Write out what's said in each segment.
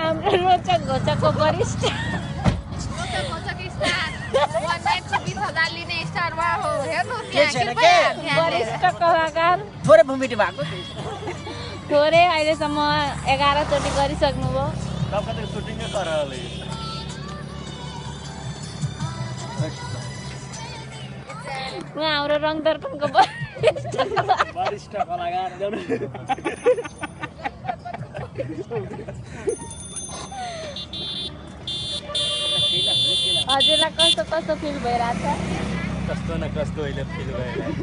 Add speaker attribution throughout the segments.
Speaker 1: हाम्रो रोचक घोचकको वरिष्ठ वरिष्ठ कलाकार
Speaker 2: थोरै भूमिटी भएको
Speaker 1: थोरै अहिलेसम्म 11 चोटि गरिसक्नुभयो उहाँ हाम्रो रङ दर्पणको
Speaker 2: वरिष्ठ कलाकार
Speaker 1: हजुरलाई कस्तो कस्तो फिल भइरहेछ
Speaker 3: कस्तो न कस्तो अहिले फिल भइरहेछ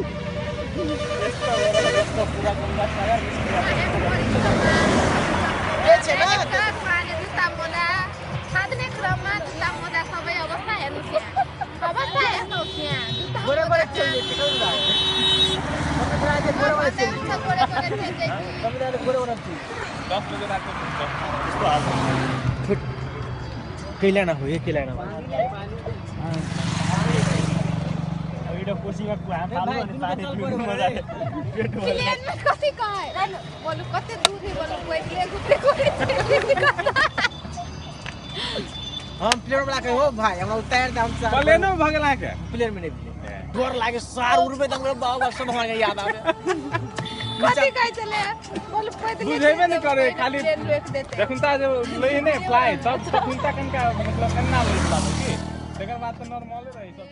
Speaker 2: कैलाना हो ये कैलाना
Speaker 3: एउटा कोसीमा कुहा फाल्नु अनि पानी पिउनु मजा पेट
Speaker 4: प्लेनमा कति गए बोलु कति दूर है बोलु कोही प्लेन कुत्ते
Speaker 2: हम प्लेयर में हो भाई हमरा उतार दाम से
Speaker 3: प्लेन में भगला के
Speaker 2: प्लेयर में नहीं डर लागे 4 रुपए तक मेरा बाबा सब हमारे याद आ
Speaker 4: कति गए चले बोलु कोही तो
Speaker 3: बुझेबे नहीं करे खाली देखुन त आज लेने फ्लाइट सब कुंता कनका मतलब कन्ना लइस बाबु के तेकर बात त नर्मल रही सब